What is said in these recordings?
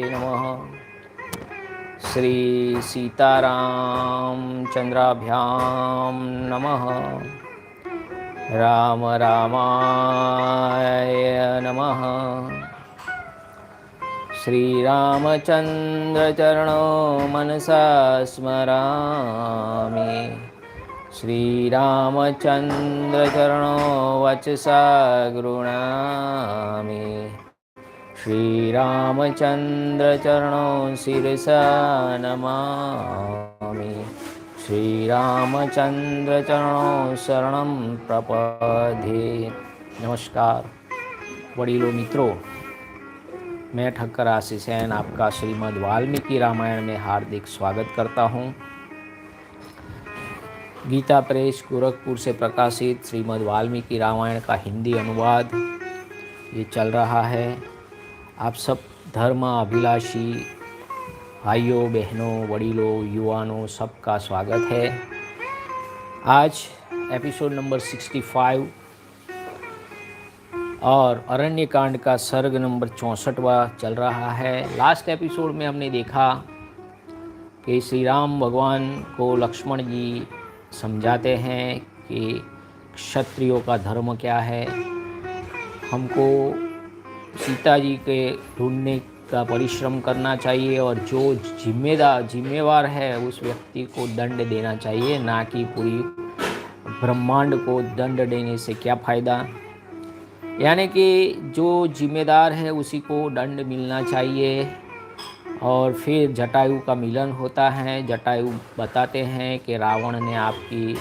नमः। श्री सीतारामचंद्राभ्यां नमः। राम रामाय नमः। श्रीरामचंद्रचरणो मनसा स्मरामि। श्रीरामचंद्रचरणो वचसा गृह्णामि। श्रीरामचंद्रचरणो शिरसा नमामि। श्रीरामचंद्रचरणो शरणं प्रपद्ये। नमस्कार वडीलों मित्रों, मैं ठक्कर आशीष सैन आपका श्रीमद् वाल्मीकि रामायण में हार्दिक स्वागत करता हूँ। गीता प्रेस गोरखपुर से प्रकाशित श्रीमद् वाल्मीकि रामायण का हिंदी अनुवाद ये चल रहा है। आप सब धर्म अभिलाषी भाइयों बहनों वडीलों युवानों सबका स्वागत है। आज एपिसोड नंबर 65 और अरण्य कांड का सर्ग नंबर 64वां चल रहा है। लास्ट एपिसोड में हमने देखा कि श्री राम भगवान को लक्ष्मण जी समझाते हैं कि क्षत्रियों का धर्म क्या है, हमको सीता जी के ढूंढने का परिश्रम करना चाहिए और जो जिम्मेवार है उस व्यक्ति को दंड देना चाहिए, ना कि पूरी ब्रह्मांड को दंड देने से क्या फ़ायदा। यानी कि जो जिम्मेदार है उसी को दंड मिलना चाहिए। और फिर जटायु का मिलन होता है। जटायु बताते हैं कि रावण ने आपकी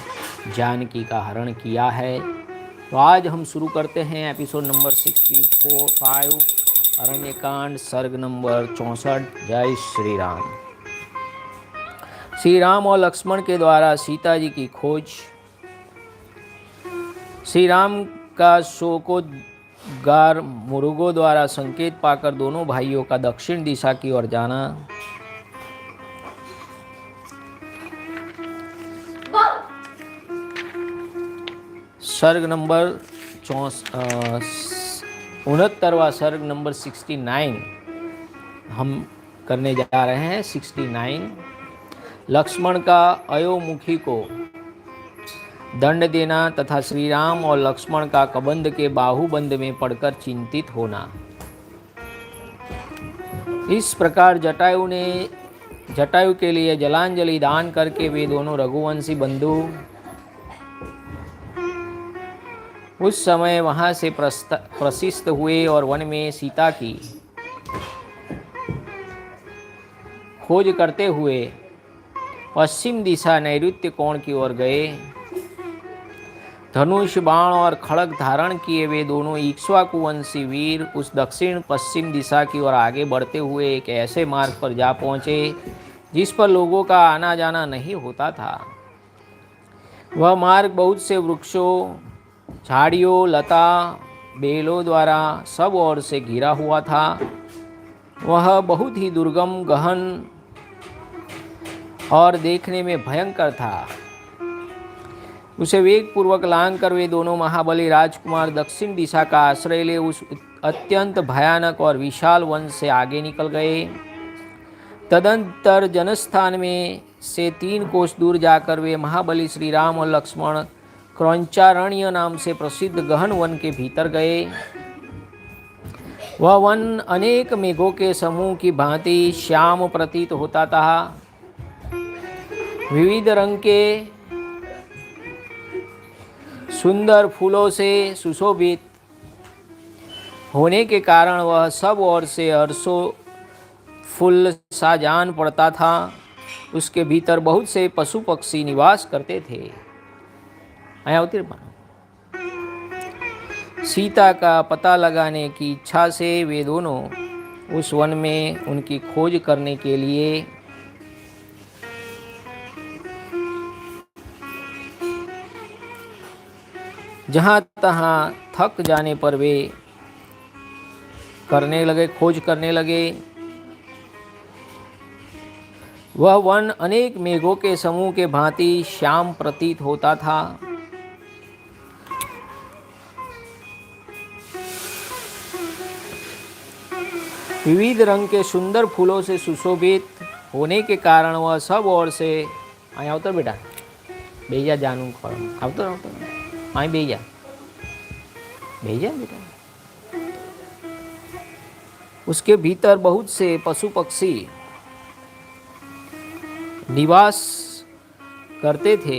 जानकी का हरण किया है। तो आज हम शुरू करते हैं एपिसोड नंबर 65 अरण्यकांड सर्ग नंबर 64। जय श्री राम। श्री राम और लक्ष्मण के द्वारा सीता जी की खोज। श्री राम का शोकोद्गार मुरुगों द्वारा संकेत पाकर दोनों भाइयों का दक्षिण दिशा की ओर जाना। सर्ग नंबर 69वां सर्ग नंबर 69 हम करने जा रहे हैं। 69 लक्ष्मण का अयोमुखी को दंड देना तथा श्री राम और लक्ष्मण का कबंध के बाहुबंध में पड़कर चिंतित होना। इस प्रकार जटायु के लिए जलांजलि दान करके वे दोनों रघुवंशी बंधु उस समय वहां से प्रशिष्ट हुए और वन में सीता की खोज करते हुए पश्चिम दिशा नैऋत्य कोण की ओर गए। धनुष बाण और खड़ग धारण किए वे दोनों इक्ष्वाकुवंशी वीर उस दक्षिण पश्चिम दिशा की ओर आगे बढ़ते हुए एक ऐसे मार्ग पर जा पहुंचे जिस पर लोगों का आना जाना नहीं होता था। वह मार्ग बहुत से वृक्षों, झाड़ियों, लता, बेलों द्वारा सब ओर से घिरा हुआ था। वह बहुत ही दुर्गम, गहन और देखने में भयंकर था। उसे वेग पूर्वक लांघ कर वे दोनों महाबली राजकुमार दक्षिण दिशा का आश्रय ले उस अत्यंत भयानक और विशाल वन से आगे निकल गए। तदंतर जनस्थान में से 3 कोस दूर जाकर वे महाबली श्री राम और लक्ष्मण क्रौंचारण्य नाम से प्रसिद्ध गहन वन के भीतर गए। वह वन अनेक मेघों के समूह की भांति श्याम प्रतीत होता था। विविध रंग के सुंदर फूलों से सुशोभित होने के कारण वह सब ओर से हर्षो फूल सा जान पड़ता था। उसके भीतर बहुत से पशु पक्षी निवास करते थे। सीता का पता लगाने की इच्छा से वे दोनों उस वन में उनकी खोज करने के लिए जहाँ तहाँ थक जाने पर वे खोज करने लगे। वह वन अनेक मेघों के समूह के भांति श्याम प्रतीत होता था। विविध रंग के सुंदर फूलों से सुशोभित होने के कारण वह सब ओर से અહીં આવતો બેટા બેહી जा જાનું ખોળો આવતો આવતો અહીં બેહી जा बेटा। उसके भीतर बहुत से पशु पक्षी निवास करते थे।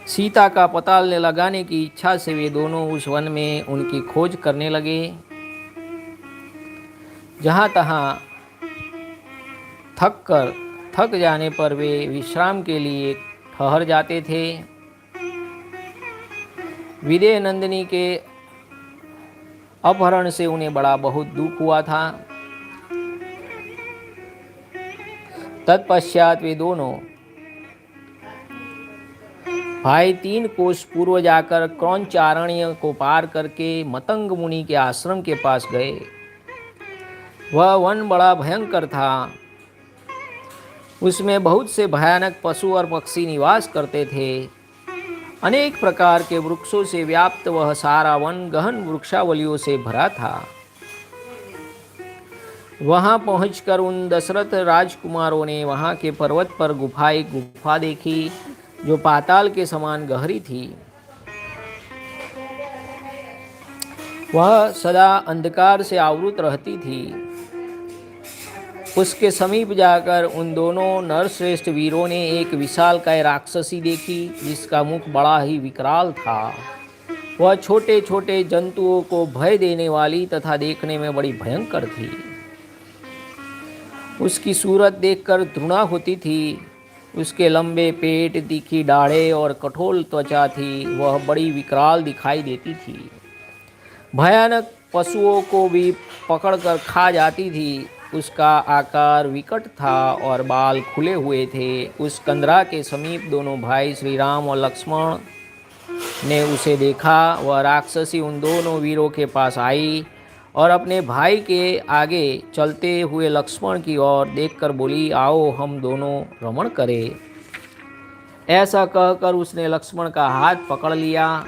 सीता का पता लगाने की इच्छा से वे दोनों उस वन में उनकी खोज करने लगे। जहाँ तहाँ थक जाने पर वे विश्राम के लिए ठहर जाते थे। विदेह नंदिनी के अपहरण से उन्हें बड़ा बहुत दुख हुआ था। तत्पश्चात वे दोनों भाई 3 कोस पूर्व जाकर क्रौंचारण्य को पार करके मतंग मुनि के आश्रम के पास गए। वह वन बड़ा भयंकर था। उसमें बहुत से भयानक पशु और पक्षी निवास करते थे। अनेक प्रकार के वृक्षों से व्याप्त वह सारा वन गहन वृक्षावलियों से भरा था। वहां पहुंचकर उन दशरथ राजकुमारों ने वहां के पर्वत पर एक गुफा देखी जो पाताल के समान गहरी थी। वह सदा अंधकार से आवृत रहती थी। उसके समीप जाकर उन दोनों नरश्रेष्ठ वीरों ने एक विशालकाय राक्षसी देखी जिसका मुख बड़ा ही विकराल था। वह छोटे छोटे जंतुओं को भय देने वाली तथा देखने में बड़ी भयंकर थी। उसकी सूरत देखकर घृणा होती थी। उसके लंबे पेट, तीखी दाढ़ें और कठोर त्वचा थी। वह बड़ी विकराल दिखाई देती थी। भयानक पशुओं को भी पकड़कर खा जाती थी। उसका आकार विकट था और बाल खुले हुए थे। उस कंदरा के समीप दोनों भाई श्री राम और लक्ष्मण ने उसे देखा। वह राक्षसी उन दोनों वीरों के पास आई और अपने भाई के आगे चलते हुए लक्ष्मण की ओर देखकर बोली, आओ हम दोनों रमण करें। ऐसा कहकर उसने लक्ष्मण का हाथ पकड़ लिया।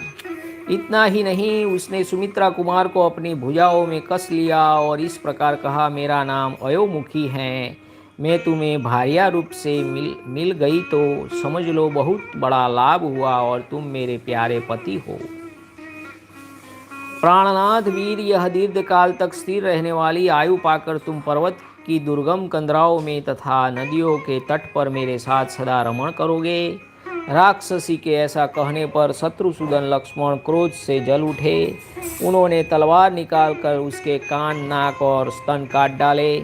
इतना ही नहीं, उसने सुमित्रा कुमार को अपनी भुजाओं में कस लिया और इस प्रकार कहा, मेरा नाम अयोमुखी है। मैं तुम्हें भार्या रूप से मिल गई तो समझ लो बहुत बड़ा लाभ हुआ और तुम मेरे प्यारे पति हो। प्राणनाथ वीर, यह दीर्घ काल तक स्थिर रहने वाली आयु पाकर तुम पर्वत की दुर्गम कंदराओं में तथा नदियों के तट पर मेरे साथ सदा रमण करोगे। राक्षसी के ऐसा कहने पर शत्रुसूदन लक्ष्मण क्रोध से जल उठे। उन्होंने तलवार निकालकर उसके कान, नाक और स्तन काट डाले।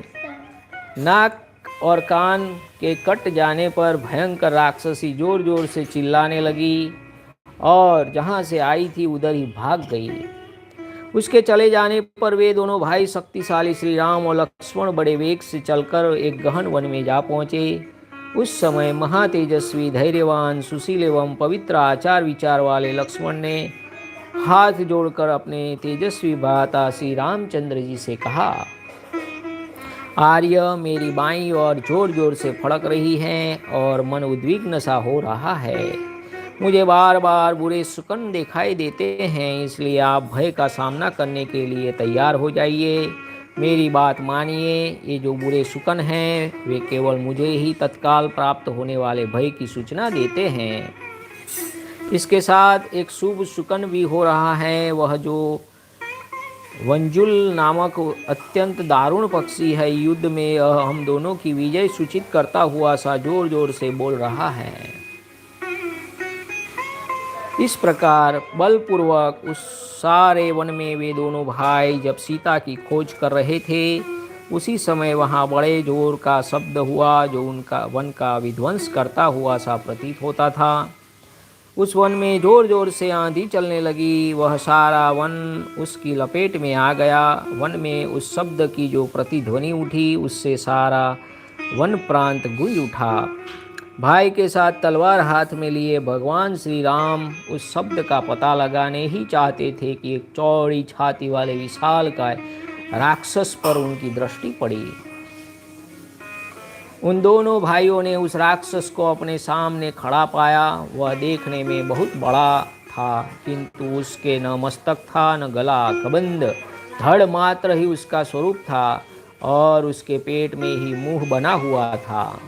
नाक और कान के कट जाने पर भयंकर राक्षसी जोर जोर से चिल्लाने लगी और जहाँ से आई थी उधर ही भाग गई। उसके चले जाने पर वे दोनों भाई शक्तिशाली श्री राम और लक्ष्मण बड़े वेग से चलकर एक गहन वन में जा पहुँचे। उस समय महातेजस्वी, धैर्यवान, सुशील एवं पवित्र आचार विचार वाले लक्ष्मण ने हाथ जोड़कर अपने तेजस्वी भ्राता श्री रामचंद्र जी से कहा, आर्य, मेरी बाईं ओर जोर जोर से फड़क रही है और मन उद्विग्न सा हो रहा है। मुझे बार बार बुरे शुकन दिखाई देते हैं, इसलिए आप भय का सामना करने के लिए तैयार हो जाइए। मेरी बात मानिए। ये जो बुरे शुकन हैं वे केवल मुझे ही तत्काल प्राप्त होने वाले भय की सूचना देते हैं। इसके साथ एक शुभ शुकन भी हो रहा है। वह जो वंजुल नामक अत्यंत दारुण पक्षी है, युद्ध में हम दोनों की विजय सूचित करता हुआ सा जोर जोर से बोल रहा है। इस प्रकार बलपूर्वक उस सारे वन में वे दोनों भाई जब सीता की खोज कर रहे थे, उसी समय वहाँ बड़े जोर का शब्द हुआ जो उनका वन का विध्वंस करता हुआ सा प्रतीत होता था। उस वन में जोर जोर से आंधी चलने लगी। वह सारा वन उसकी लपेट में आ गया। वन में उस शब्द की जो प्रतिध्वनि उठी उससे सारा वन प्रांत गूंज उठा। भाई के साथ तलवार हाथ में लिए भगवान श्री राम उस शब्द का पता लगाने ही चाहते थे कि एक चौड़ी छाती वाले विशालकाय राक्षस पर उनकी दृष्टि पड़ी। उन दोनों भाइयों ने उस राक्षस को अपने सामने खड़ा पाया। वह देखने में बहुत बड़ा था, किंतु उसके न मस्तक था, न गला, कबंध, धड़ मात्र ही उसका स्वरूप था और उसके पेट में ही मुंह बना हुआ था।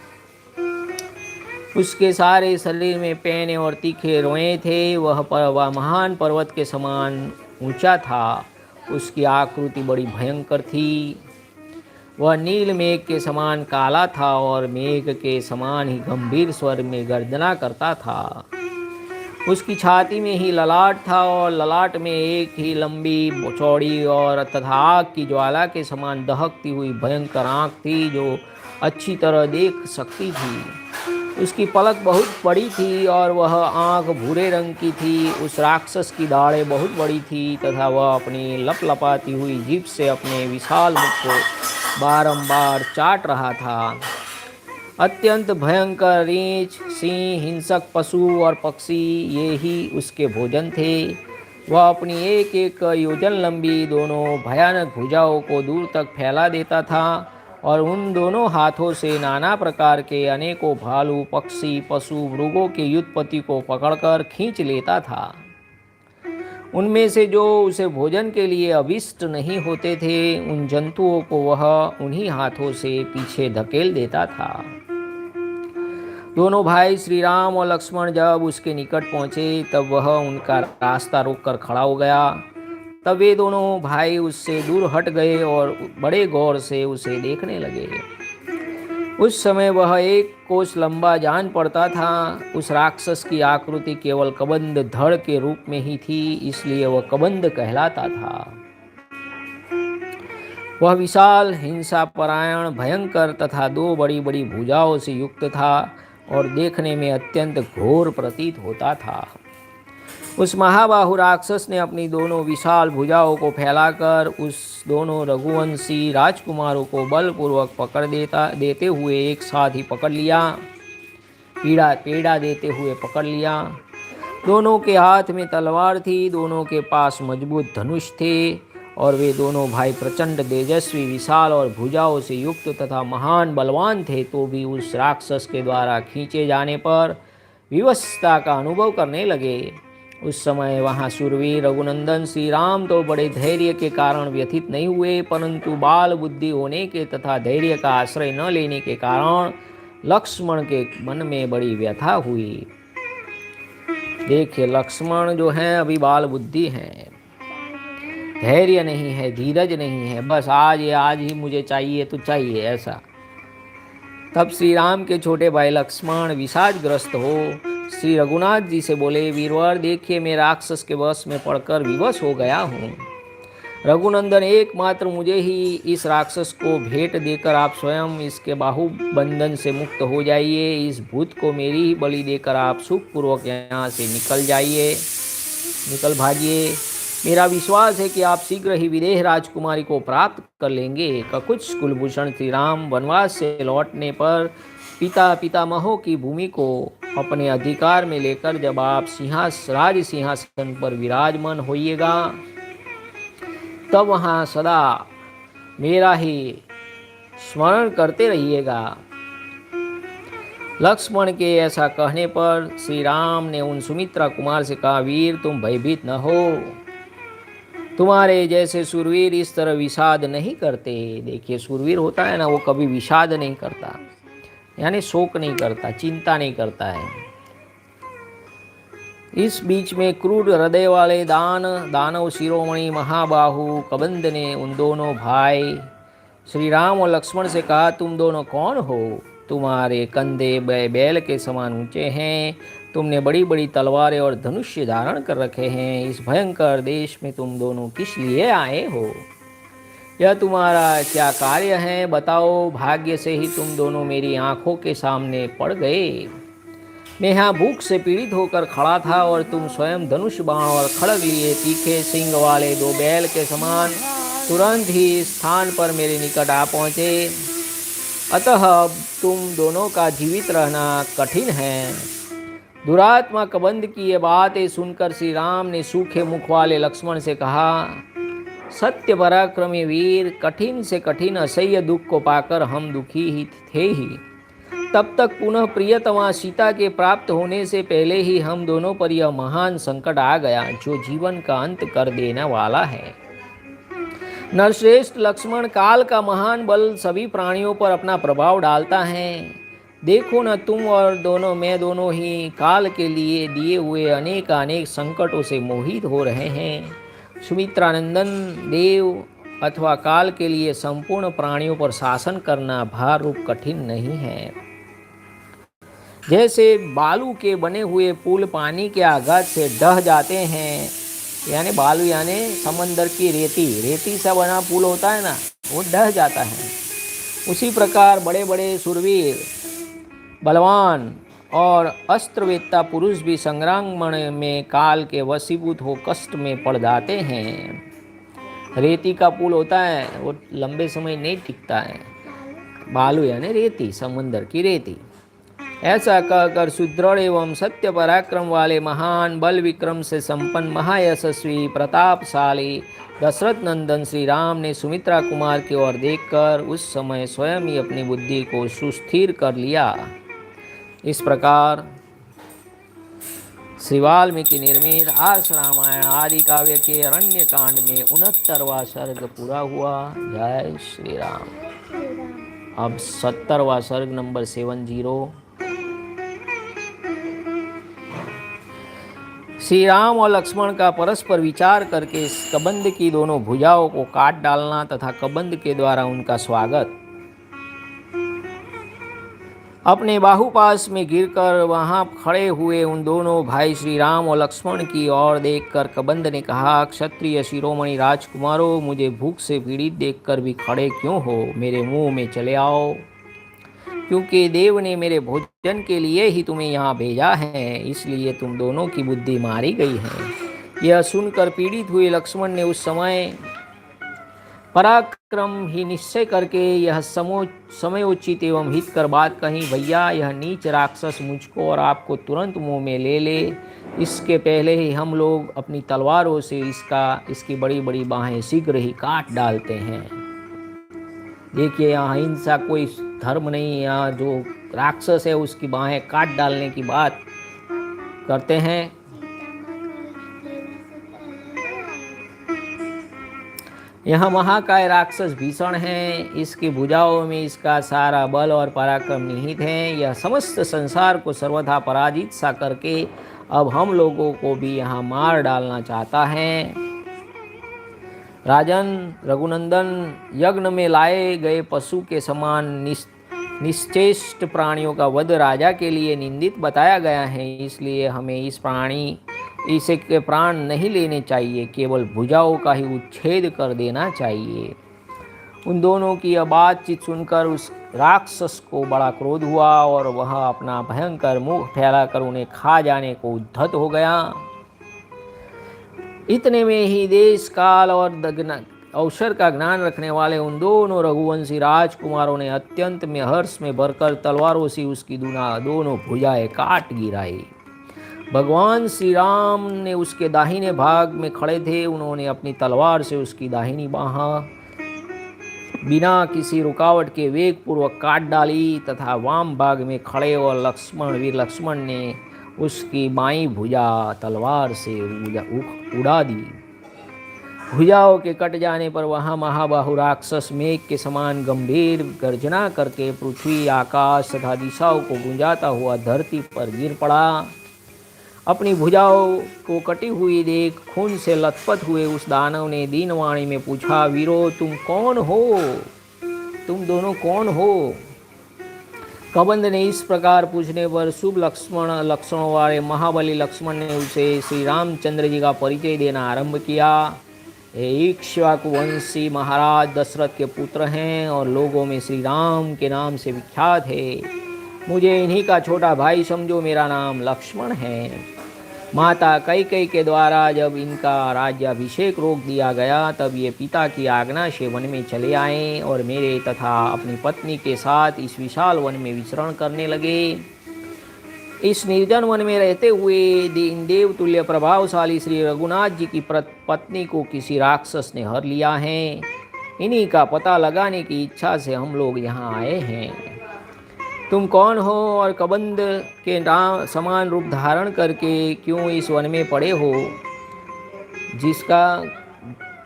उसके सारे शरीर में पैने और तीखे रोए थे। वह महान पर्वत के समान ऊंचा था। उसकी आकृति बड़ी भयंकर थी। वह नील मेघ के समान काला था और मेघ के समान ही गंभीर स्वर में गर्जना करता था। उसकी छाती में ही ललाट था और ललाट में एक ही लंबी चौड़ी और तथा आग की ज्वाला के समान दहकती हुई भयंकर आँख थी जो अच्छी तरह देख सकती थी। उसकी पलक बहुत बड़ी थी और वह आँख भूरे रंग की थी। उस राक्षस की दाढ़ें बहुत बड़ी थी तथा वह अपनी लपलपाती हुई जीभ से अपने विशाल मुख को बारंबार चाट रहा था। अत्यंत भयंकर रीछ, सिंह, हिंसक पशु और पक्षी ये ही उसके भोजन थे। वह अपनी एक एक योजन लंबी दोनों भयानक भुजाओं को दूर तक फैला देता था और उन दोनों हाथों से नाना प्रकार के अनेकों भालू, पक्षी, पशु, मृगों के व्युत्पत्ति को पकड़कर खींच लेता था। उनमें से जो उसे भोजन के लिए अभिष्ट नहीं होते थे, उन जंतुओं को वह उन्हीं हाथों से पीछे धकेल देता था। दोनों भाई श्री राम और लक्ष्मण जब उसके निकट पहुँचे तब वह उनका रास्ता रोककर खड़ा हो गया। तब वे दोनों भाई उससे दूर हट गए और बड़े गौर से उसे देखने लगे। उस समय वह 1 कोस लंबा जान पड़ता था। उस राक्षस की आकृति केवल कबंध धड़ के रूप में ही थी, इसलिए वह कबंध कहलाता था। वह विशाल, हिंसापरायण, भयंकर तथा 2 बड़ी बड़ी भुजाओं से युक्त था और देखने में अत्यंत घोर प्रतीत होता था। उस महाबाहु राक्षस ने अपनी दोनों विशाल भुजाओं को फैलाकर उस दोनों रघुवंशी राजकुमारों को बलपूर्वक पकड़ देते हुए एक साथ ही पकड़ लिया, पीड़ा देते हुए पकड़ लिया। दोनों के हाथ में तलवार थी, दोनों के पास मजबूत धनुष थे और वे दोनों भाई प्रचंड तेजस्वी, विशाल और भुजाओं से युक्त तथा महान बलवान थे। तो भी उस राक्षस के द्वारा खींचे जाने पर विवशता का अनुभव करने लगे। उस समय वहाँ शूरवीर रघुनंदन श्री राम तो बड़े धैर्य के कारण व्यथित नहीं हुए, परंतु बाल बुद्धि होने के तथा धैर्य का आश्रय न लेने के कारण लक्ष्मण के मन में बड़ी व्यथा हुई। देखिए, लक्ष्मण जो हैं अभी बाल बुद्धि हैं, धैर्य नहीं है, धीरज नहीं है, बस आज ही मुझे चाहिए तो चाहिए ऐसा। तब श्री राम के छोटे भाई लक्ष्मण विषादग्रस्त हो श्री रघुनाथ जी से बोले, वीरवर देखिए, मैं राक्षस के वश में पड़कर विवश हो गया हूँ। रघुनंदन, एकमात्र मुझे ही इस राक्षस को भेंट देकर आप स्वयं इसके बाहुबंधन से मुक्त हो जाइए। इस भूत को मेरी ही बलि देकर आप सुखपूर्वक यहाँ से निकल भागिए। मेरा विश्वास है कि आप शीघ्र ही विदेह राजकुमारी को प्राप्त कर लेंगे। ककुत्स कुलभूषण श्री राम वनवास से लौटने पर पितामहों की भूमि को अपने अधिकार में लेकर जब आप राज सिंहासन पर विराजमान होइएगा, तब वहाँ सदा मेरा ही स्मरण करते रहिएगा। लक्ष्मण के ऐसा कहने पर श्री राम ने उन सुमित्रा कुमार से कहा, वीर तुम भयभीत न हो, तुम्हारे जैसे शूरवीर इस तरह विषाद नहीं करते। देखिए, शूरवीर होता है ना, वो कभी विषाद नहीं करता, यानी शोक नहीं करता, चिंता नहीं करता है। इस बीच में क्रूर हृदय वाले दानव शिरोमणि महाबाहु कबंध ने उन दोनों भाई श्री राम और लक्ष्मण से कहा, तुम दोनों कौन हो? तुम्हारे कंधे बैल के समान ऊंचे हैं, तुमने बड़ी बड़ी तलवारें और धनुष्य धारण कर रखे हैं। इस भयंकर देश में तुम दोनों किस लिए आए हो? यह तुम्हारा क्या कार्य है? बताओ। भाग्य से ही तुम दोनों मेरी आंखों के सामने पड़ गए। मैं यहाँ भूख से पीड़ित होकर खड़ा था और तुम स्वयं धनुष बाण और खड़ग लिए तीखे सिंग वाले 2 बैल के समान तुरंत ही स्थान पर मेरे निकट आ पहुँचे। अतः अब तुम दोनों का जीवित रहना कठिन है। दुरात्मा कबंध की ये बातें सुनकर श्री राम ने सूखे मुख वाले लक्ष्मण से कहा, सत्य पराक्रमी वीर, कठिन से कठिन असह्य दुख को पाकर हम दुखी ही थे ही। तब तक पुनः प्रियतमा सीता के प्राप्त होने से पहले ही हम दोनों पर यह महान संकट आ गया जो जीवन का अंत कर देने वाला है। नरश्रेष्ठ लक्ष्मण, काल का महान बल सभी प्राणियों पर अपना प्रभाव डालता है। देखो न, तुम और दोनों मैं दोनों ही काल के लिए दिए हुए अनेक अनेक संकटों से मोहित हो रहे हैं। सुमित्रानंदन देव अथवा काल के लिए संपूर्ण प्राणियों पर शासन करना भार रूप कठिन नहीं है। जैसे बालू के बने हुए पुल पानी के आघात से ढह जाते हैं, यानी बालू यानी समंदर की रेती, रेती से बना पुल होता है ना, वो ढह जाता है। उसी प्रकार बड़े बड़े शूरवीर, बलवान और अस्त्रवेत्ता पुरुष भी संग्राम में काल के वशीभूत हो कष्ट में पड़ जाते हैं। रेती का पुल होता है, वो लंबे समय नहीं टिकता है। बालू यानी रेती, समंदर की रेती। ऐसा कहकर सुदृढ़ एवं सत्य पराक्रम वाले महान बल विक्रम से संपन्न महायशस्वी प्रतापशाली दशरथ नंदन श्री राम ने सुमित्रा कुमार की ओर देखकर उस समय स्वयं ही अपनी बुद्धि को सुस्थिर कर लिया। इस प्रकार श्री वाल्मीकि निर्मित आर्ष रामायण आदि काव्य के अरण्य कांड में 69वां सर्ग पूरा हुआ। जय श्री राम। अब 70वां सर्ग नंबर 70। श्री राम और लक्ष्मण का परस्पर विचार करके कबंध की दोनों भुजाओं को काट डालना तथा कबंध के द्वारा उनका स्वागत। अपने बाहुपास में गिरकर वहां खड़े हुए उन दोनों भाई श्री राम और लक्ष्मण की ओर देखकर कबंध ने कहा, क्षत्रिय शिरोमणि राजकुमारों, मुझे भूख से पीड़ित देखकर भी खड़े क्यों हो? मेरे मुंह में चले आओ, क्योंकि देव ने मेरे भोजन के लिए ही तुम्हें यहाँ भेजा है, इसलिए तुम दोनों की बुद्धि मारी गई है। यह सुनकर पीड़ित हुए लक्ष्मण ने उस समय पराक्रम ही निश्चय करके यह समयोचित एवं हितकर बात कही, भैया यह नीच राक्षस मुझको और आपको तुरंत मुंह में ले ले, इसके पहले ही हम लोग अपनी तलवारों से इसकी बड़ी बड़ी बाहें शीघ्र ही काट डालते हैं। देखिए, यहाँ हिंसा कोई धर्म नहीं, यहाँ जो राक्षस है उसकी बाहें काट डालने की बात करते हैं। यह महाकाय राक्षस भीषण है, इसकी भुजाओं में इसका सारा बल और पराक्रम निहित है। यह समस्त संसार को सर्वथा पराजित सा करके अब हम लोगों को भी यहाँ मार डालना चाहता है। राजन रघुनंदन, यज्ञ में लाए गए पशु के समान निश्चेष्ट प्राणियों का वध राजा के लिए निंदित बताया गया है, इसलिए हमें इसे के प्राण नहीं लेने चाहिए, केवल भुजाओं का ही उच्छेद कर देना चाहिए। उन दोनों की यह बातचीत सुनकर उस राक्षस को बड़ा क्रोध हुआ और वह अपना भयंकर मुख फैलाकर उन्हें खा जाने को उद्धत हो गया। इतने में ही देश काल और अवसर का ज्ञान रखने वाले उन दोनों रघुवंशी राजकुमारों ने अत्यंत में हर्ष में भरकर तलवारों से उसकी दोनों भुजाएं काट गिराई। भगवान श्री राम ने उसके दाहिने भाग में खड़े थे, उन्होंने अपनी तलवार से उसकी दाहिनी बाह बिना किसी रुकावट के वेग पूर्वक काट डाली तथा वाम भाग में खड़े और वीर लक्ष्मण ने उसकी बाईं भुजा तलवार से उड़ा दी। भुजाओं के कट जाने पर वहाँ महाबाहु राक्षस मेघ के समान गंभीर गर्जना करके पृथ्वी, आकाश तथा दिशाओं को गुंजाता हुआ धरती पर गिर पड़ा। अपनी भुजाओं को कटी हुई देख खून से लथपथ हुए उस दानव ने दीनवाणी में पूछा, वीरो तुम कौन हो? तुम दोनों कौन हो? कबंध ने इस प्रकार पूछने पर शुभ लक्षणों वाले महाबली लक्ष्मण ने उसे श्री रामचंद्र जी का परिचय देना आरंभ किया। इक्ष्वाकु वंशी महाराज दशरथ के पुत्र हैं और लोगों में श्री राम के नाम से विख्यात है। मुझे इन्हीं का छोटा भाई समझो, मेरा नाम लक्ष्मण है। माता कैकेयी के द्वारा जब इनका राज्याभिषेक रोक दिया गया तब ये पिता की आज्ञा से वन में चले आए और मेरे तथा अपनी पत्नी के साथ इस विशाल वन में विचरण करने लगे। इस निर्जन वन में रहते हुए देव तुल्य प्रभावशाली श्री रघुनाथ जी की पत्नी को किसी राक्षस ने हर लिया है। इन्हीं का पता लगाने की इच्छा से हम लोग यहाँ आए हैं। तुम कौन हो और कबंध के नाम समान रूप धारण करके क्यों इस वन में पड़े हो, जिसका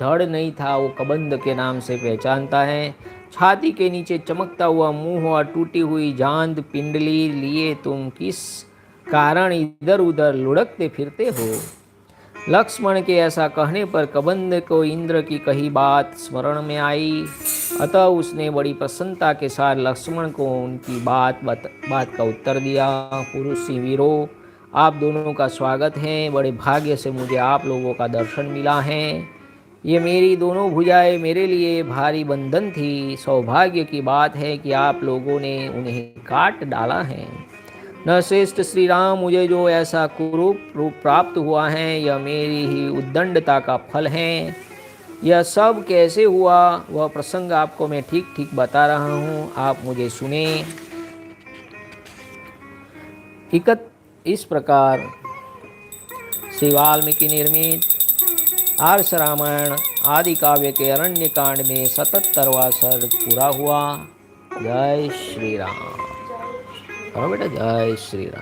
धड़ नहीं था वो कबंध के नाम से पहचानता है। छाती के नीचे चमकता हुआ मुंह और टूटी हुई जांद पिंडली लिए तुम किस कारण इधर उधर लुढ़कते फिरते हो। लक्ष्मण के ऐसा कहने पर कबंध को इंद्र की कही बात स्मरण में आई। अतः उसने बड़ी प्रसन्नता के साथ लक्ष्मण को उनकी बात का उत्तर दिया। पुरुष सिंह वीरों, आप दोनों का स्वागत है। बड़े भाग्य से मुझे आप लोगों का दर्शन मिला है। ये मेरी दोनों भुजाएं मेरे लिए भारी बंधन थी। सौभाग्य की बात है कि आप लोगों ने उन्हें काट डाला है। नरश्रेष्ठ श्री राम, मुझे जो ऐसा कुरूप रूप प्राप्त हुआ है यह मेरी ही उद्दंडता का फल है। यह सब कैसे हुआ वह प्रसंग आपको मैं ठीक ठीक बता रहा हूँ, आप मुझे सुने। इस प्रकार श्री वाल्मीकि निर्मित आर्ष रामायण आदि काव्य के अरण्य कांड में 77वां सर्ग पूरा हुआ। जय श्री राम। बेटा जय श्री राम।